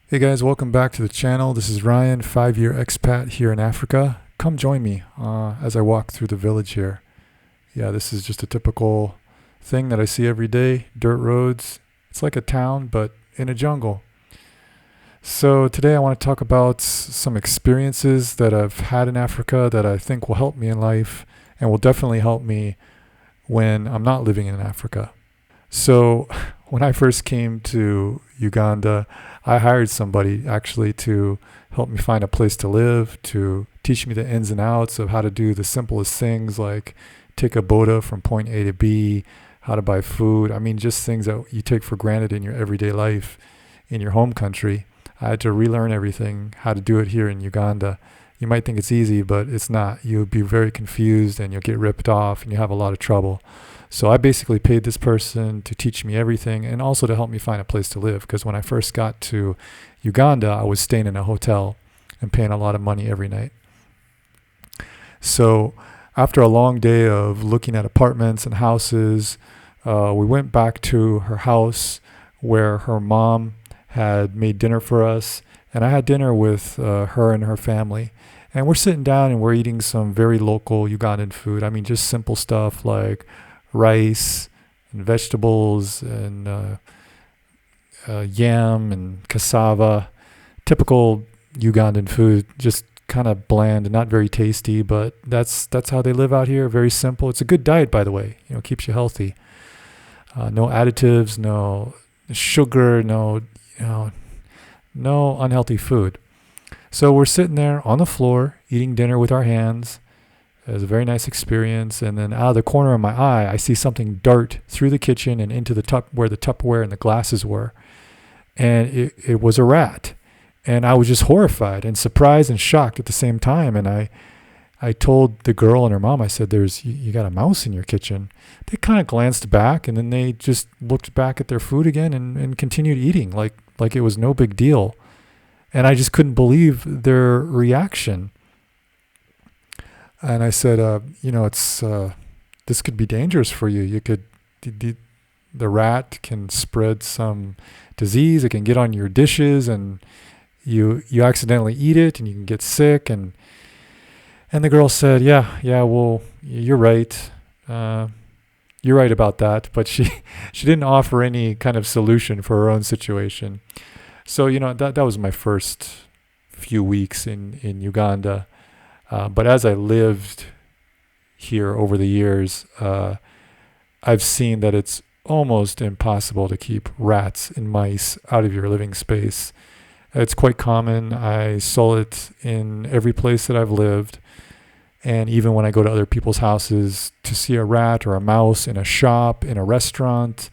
Hey guys, welcome back to the channel. This is Ryan, 5-year expat here in Africa. Come join me as I walk through the village here. Yeah, this is just a typical thing that I see every day. Dirt roads. It's like a town, but in a jungle. So today I want to talk about some experiences that I've had in Africa that I think will help me in life and will definitely help me when I'm not living in Africa. So when I first came to Uganda, I hired somebody actually to help me find a place to live, to teach me the ins and outs of how to do the simplest things like take a boda from point A to B, how to buy food. I mean, just things that you take for granted in your everyday life in your home country. I had to relearn everything, how to do it here in Uganda. You might think it's easy, but it's not. You'll be very confused and you'll get ripped off and you have a lot of trouble. So I basically paid this person to teach me everything and also to help me find a place to live. Because when I first got to Uganda, I was staying in a hotel and paying a lot of money every night. So after a long day of looking at apartments and houses, we went back to her house where her mom had made dinner for us. And I had dinner with her and her family. And we're sitting down and we're eating some very local Ugandan food. I mean, just simple stuff like rice and vegetables and yam and cassava. Typical Ugandan food, just kind of bland and not very tasty, but that's how they live out here. Very simple. It's a good diet, by the way. Keeps you healthy. No additives, no sugar, no unhealthy food. So we're sitting there on the floor eating dinner with our hands. It was a very nice experience. And then out of the corner of my eye, I see something dart through the kitchen and into where the Tupperware and the glasses were. And it was a rat. And I was just horrified and surprised and shocked at the same time. And I told the girl and her mom, I said, you got a mouse in your kitchen. They kind of glanced back and then they just looked back at their food again and continued eating like it was no big deal. And I just couldn't believe their reaction. And I said, it's this could be dangerous for you. The rat can spread some disease. It can get on your dishes, and you accidentally eat it, and you can get sick. And the girl said, yeah, well, you're right. You're right about that. But she didn't offer any kind of solution for her own situation. So that was my first few weeks in Uganda. But as I lived here over the years, I've seen that it's almost impossible to keep rats and mice out of your living space. It's quite common. I saw it in every place that I've lived. And even when I go to other people's houses to see a rat or a mouse in a shop, in a restaurant,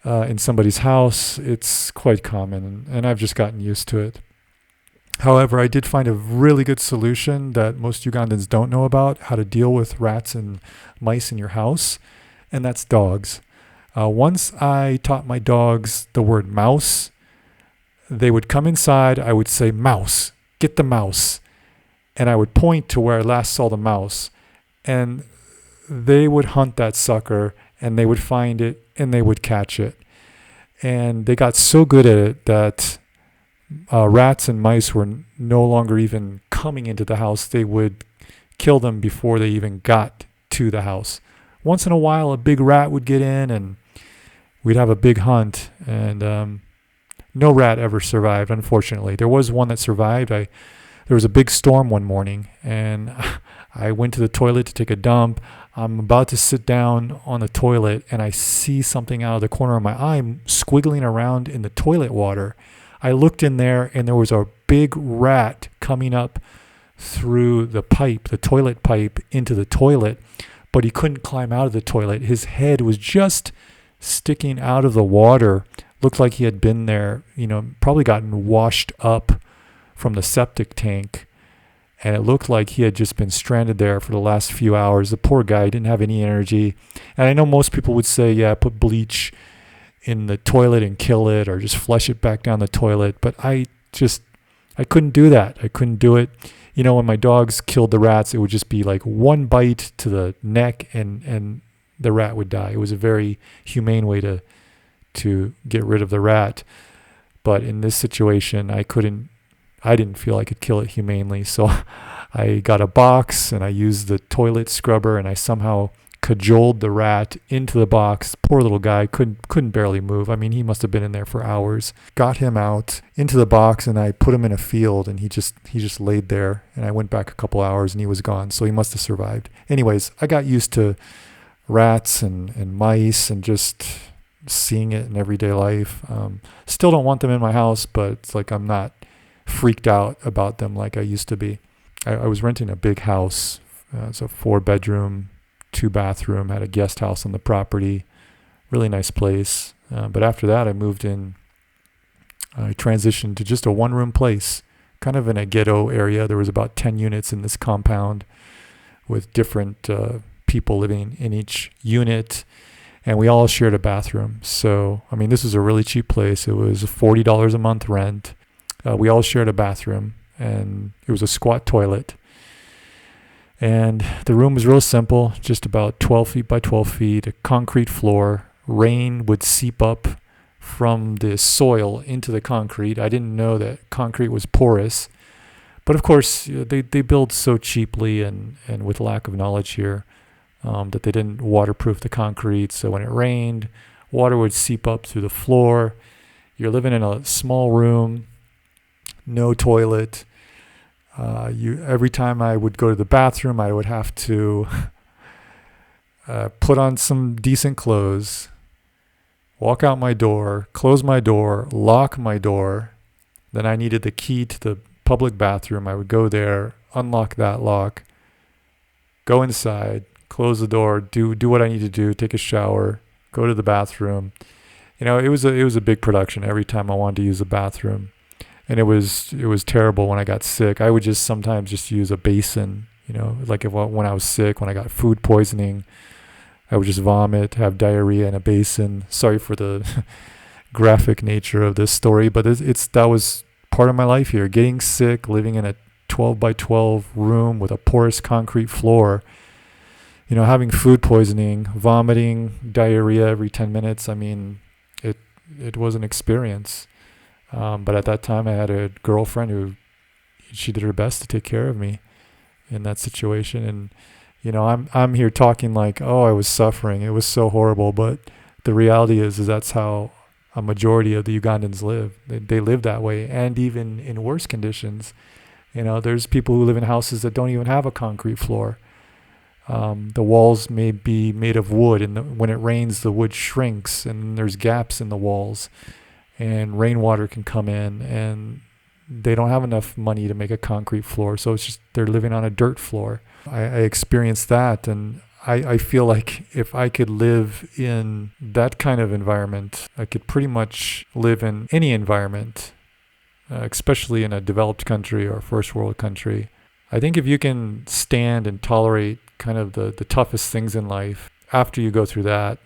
in somebody's house, it's quite common. And I've just gotten used to it. However, I did find a really good solution that most Ugandans don't know about, how to deal with rats and mice in your house, and that's dogs. Once I taught my dogs the word mouse, they would come inside, I would say, mouse, get the mouse, and I would point to where I last saw the mouse, and they would hunt that sucker, and they would find it, and they would catch it. And they got so good at it that rats and mice were no longer even coming into the house. They would kill them before they even got to the house. Once in a while, a big rat would get in and we'd have a big hunt. And no rat ever survived, unfortunately. There was one that survived. There was a big storm one morning and I went to the toilet to take a dump. I'm about to sit down on the toilet and I see something out of the corner of my eye squiggling around in the toilet water. I looked in there and there was a big rat coming up through the toilet pipe into the toilet, but he couldn't climb out of the toilet. His head was just sticking out of the water. Looked like he had been there, probably gotten washed up from the septic tank. And it looked like he had just been stranded there for the last few hours. The poor guy didn't have any energy. And I know most people would say, yeah, put bleach in the toilet and kill it or just flush it back down the toilet. But I couldn't do that. I couldn't do it. When my dogs killed the rats, it would just be like one bite to the neck and the rat would die. It was a very humane way to get rid of the rat. But in this situation, I didn't feel I could kill it humanely. So I got a box and I used the toilet scrubber and I somehow cajoled the rat into the box. Poor little guy couldn't barely move. I mean, he must have been in there for hours. Got him out into the box and I put him in a field and he just laid there, and I went back a couple hours and he was gone. So he must have survived. Anyways, I got used to rats and mice and just seeing it in everyday life. Still don't want them in my house, but it's like I'm not freaked out about them like I used to be. I was renting a big house. It's a 4-bedroom, 2-bathroom, had a guest house on the property. Really nice place. But after that, I moved in. I transitioned to just a 1-room place, kind of in a ghetto area. There was about 10 units in this compound with different people living in each unit. And we all shared a bathroom. So, I mean, this was a really cheap place. It was $40 a month rent. We all shared a bathroom, and it was a squat toilet. And the room was real simple, just about 12 feet by 12 feet, a concrete floor. Rain would seep up from the soil into the concrete. I didn't know that concrete was porous. But of course, they build so cheaply and with lack of knowledge here that they didn't waterproof the concrete. So when it rained, water would seep up through the floor. You're living in a small room, no toilet. Every time I would go to the bathroom, I would have to put on some decent clothes, walk out my door, close my door, lock my door. Then I needed the key to the public bathroom. I would go there, unlock that lock, go inside, close the door, do what I need to do, take a shower, go to the bathroom. You know, it was a big production every time I wanted to use the bathroom. And it was terrible when I got sick. I would just sometimes just use a basin, you know, like when I was sick, when I got food poisoning, I would just vomit, have diarrhea in a basin. Sorry for the graphic nature of this story, but that was part of my life here. Getting sick, living in a 12 by 12 room with a porous concrete floor, you know, having food poisoning, vomiting, diarrhea every 10 minutes. I mean, it was an experience. But at that time, I had a girlfriend who she did her best to take care of me in that situation. And you know, I'm here talking like, oh, I was suffering. It was so horrible. But the reality is that's how a majority of the Ugandans live. They live that way, and even in worse conditions. You know, there's people who live in houses that don't even have a concrete floor. The walls may be made of wood, and when it rains, the wood shrinks, and there's gaps in the walls. And rainwater can come in, and they don't have enough money to make a concrete floor. So it's just they're living on a dirt floor. I experienced that, and I feel like if I could live in that kind of environment, I could pretty much live in any environment, especially in a developed country or first world country. I think if you can stand and tolerate kind of the toughest things in life, after you go through that,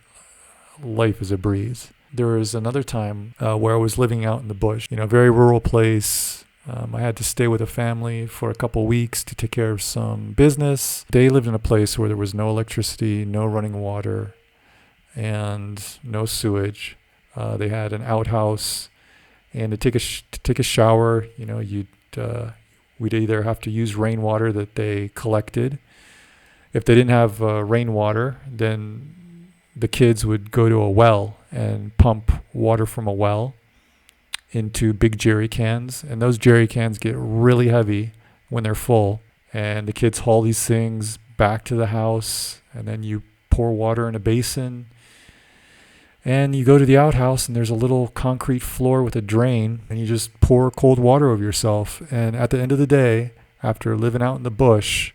life is a breeze. There was another time where I was living out in the bush, you know, very rural place. I had to stay with a family for a couple weeks to take care of some business. They lived in a place where there was no electricity, no running water, and no sewage. They had an outhouse, and to take a shower, you know, we'd either have to use rainwater that they collected. If they didn't have rainwater, then the kids would go to a well and pump water from a well into big jerry cans. And those jerry cans get really heavy when they're full. And the kids haul these things back to the house, and then you pour water in a basin. And you go to the outhouse, and there's a little concrete floor with a drain, and you just pour cold water over yourself. And at the end of the day, after living out in the bush,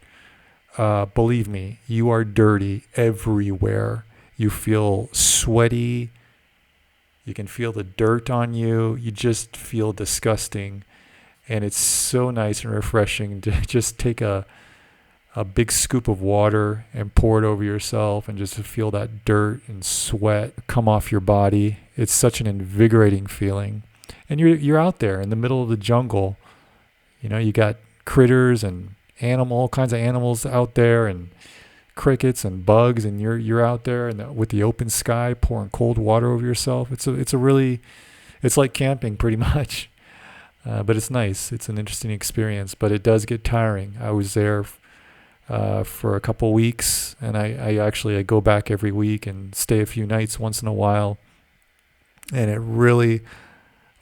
believe me, you are dirty everywhere. You feel sweaty. You can feel the dirt on you. You just feel disgusting. And it's so nice and refreshing to just take a big scoop of water and pour it over yourself and just to feel that dirt and sweat come off your body. It's such an invigorating feeling. And you're out there in the middle of the jungle. You know, you got critters and all kinds of animals out there, and crickets and bugs, and you're out there and with the open sky pouring cold water over yourself. It's a really It's like camping pretty much. But it's nice. It's an interesting experience, but it does get tiring. I was there for a couple weeks, and I go back every week and stay a few nights once in a while. And it really,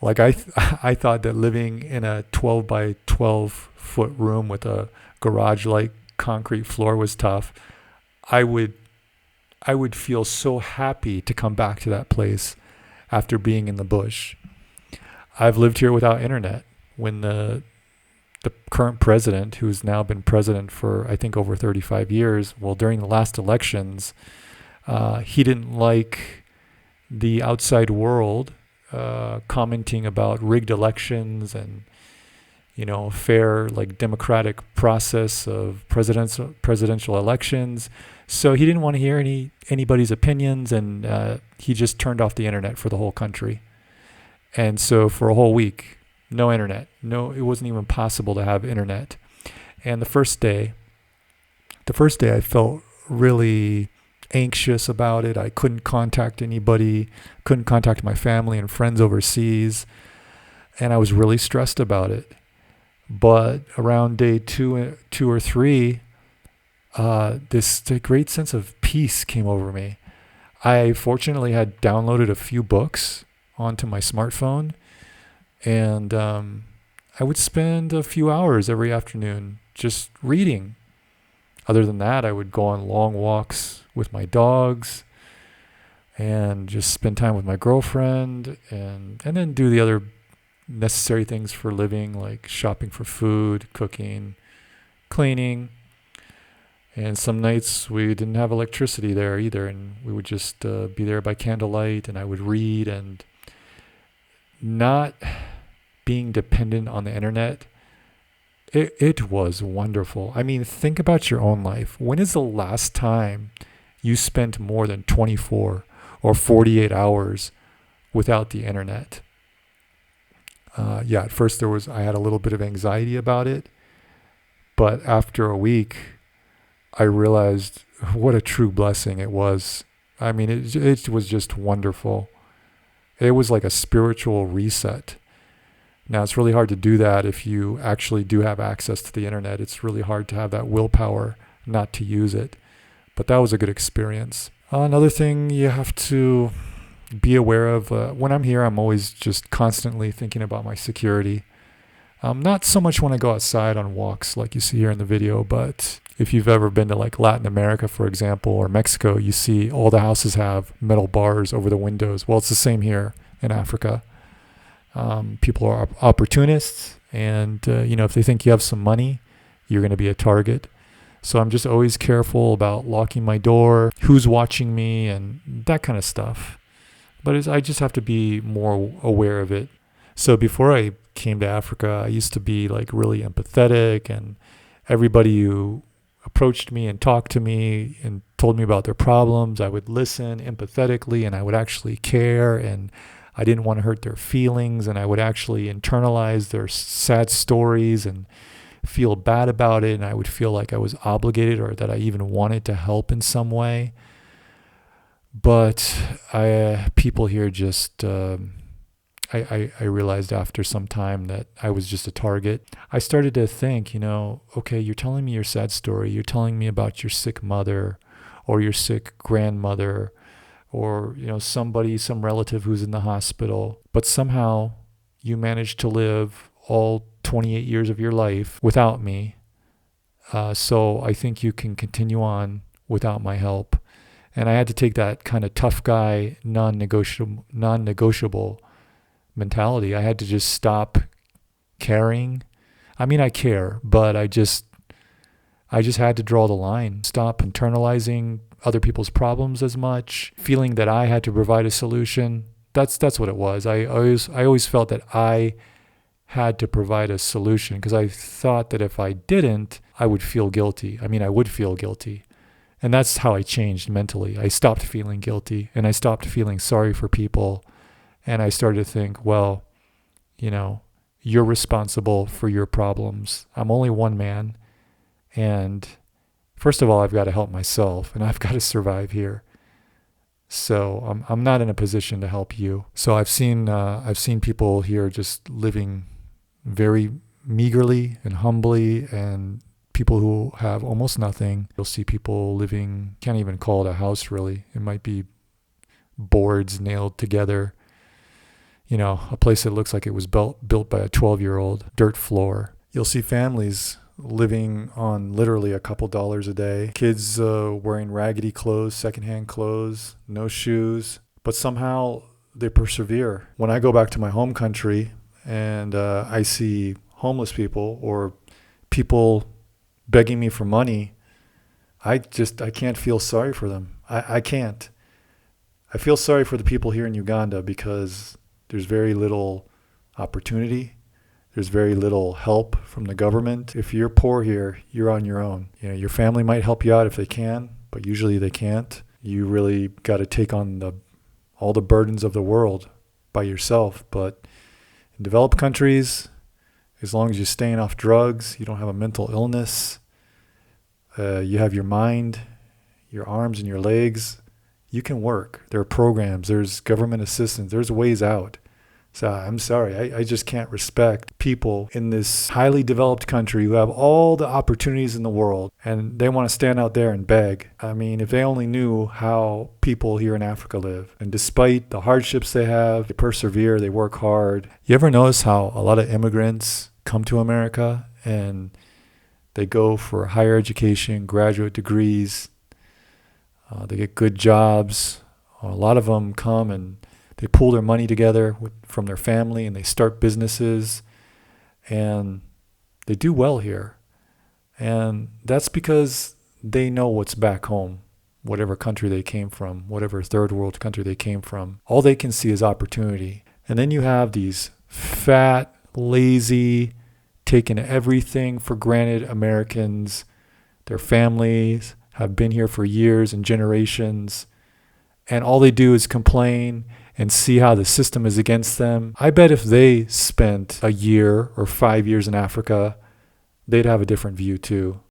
like I thought that living in a 12 by 12 foot room with a garage-like concrete floor was tough. I would feel so happy to come back to that place after being in the bush. I've lived here without internet. When the current president, who's now been president for I think over 35 years, well, during the last elections, he didn't like the outside world commenting about rigged elections and fair, like, democratic process of presidential elections. So he didn't want to hear anybody's opinions, and he just turned off the internet for the whole country. And so for a whole week, no internet. No, it wasn't even possible to have internet. And the first day I felt really anxious about it. I couldn't contact anybody, couldn't contact my family and friends overseas, and I was really stressed about it. But around day two or three, this great sense of peace came over me. I fortunately had downloaded a few books onto my smartphone, and I would spend a few hours every afternoon just reading. Other than that, I would go on long walks with my dogs and just spend time with my girlfriend, and then do the other necessary things for living, like shopping for food, cooking, cleaning. And some nights we didn't have electricity there either, and we would just be there by candlelight, and I would read. And not being dependent on the internet, it was wonderful. I mean, think about your own life. When is the last time you spent more than 24 or 48 hours without the internet? At first I had a little bit of anxiety about it, but after a week, I realized what a true blessing it was. I mean, it was just wonderful. It was like a spiritual reset. Now, it's really hard to do that if you actually do have access to the internet. It's really hard to have that willpower not to use it. But that was a good experience. Another thing you have to be aware of, when I'm here, I'm always just constantly thinking about my security. Not so much when I go outside on walks like you see here in the video, but if you've ever been to like Latin America, for example, or Mexico, you see all the houses have metal bars over the windows. Well, it's the same here in Africa. People are opportunists, and if they think you have some money, you're going to be a target. So I'm just always careful about locking my door, who's watching me, and that kind of stuff. But I just have to be more aware of it. So before I came to Africa, I used to be like really empathetic, and everybody who approached me and talked to me and told me about their problems, I would listen empathetically, and I would actually care, and I didn't want to hurt their feelings, and I would actually internalize their sad stories and feel bad about it, and I would feel like I was obligated or that I even wanted to help in some way. But people here just, I realized after some time that I was just a target. I started to think, okay, you're telling me your sad story. You're telling me about your sick mother or your sick grandmother, or some relative who's in the hospital, but somehow you managed to live all 28 years of your life without me. So I think you can continue on without my help. And I had to take that kind of tough guy, non-negotiable mentality. I had to just stop caring. I mean, I care, but I just had to draw the line. Stop internalizing other people's problems as much, feeling that I had to provide a solution. That's what it was. I always felt that I had to provide a solution, because I thought that if I didn't, I would feel guilty. I mean, I would feel guilty. And that's how I changed mentally. I stopped feeling guilty, and I stopped feeling sorry for people. And I started to think, well, you're responsible for your problems. I'm only one man. And first of all, I've got to help myself, and I've got to survive here. So I'm not in a position to help you. So I've seen people here just living very meagerly and humbly, and people who have almost nothing. You'll see people living, can't even call it a house really. It might be boards nailed together. A place that looks like it was built by a 12-year-old, dirt floor. You'll see families living on literally a couple dollars a day. Kids wearing raggedy clothes, secondhand clothes, no shoes. But somehow they persevere. When I go back to my home country and I see homeless people or people begging me for money, I can't feel sorry for them. I can't. I feel sorry for the people here in Uganda because there's very little opportunity. There's very little help from the government. If you're poor here, you're on your own. Your family might help you out if they can, but usually they can't. You really got to take on all the burdens of the world by yourself. But in developed countries, as long as you're staying off drugs, you don't have a mental illness, you have your mind, your arms and your legs, you can work. There are programs, there's government assistance, there's ways out. So I'm sorry, I just can't respect people in this highly developed country who have all the opportunities in the world and they want to stand out there and beg. I mean, if they only knew how people here in Africa live, and despite the hardships they have, they persevere, they work hard. You ever notice how a lot of immigrants come to America and they go for higher education, graduate degrees, they get good jobs. A lot of them come and they pool their money together from their family and they start businesses and they do well here. And that's because they know what's back home, whatever country they came from, whatever third world country they came from. All they can see is opportunity. And then you have these fat, lazy, taking everything for granted Americans. Their families have been here for years and generations, and all they do is complain and see how the system is against them. I bet if they spent a year or 5 years in Africa, they'd have a different view too.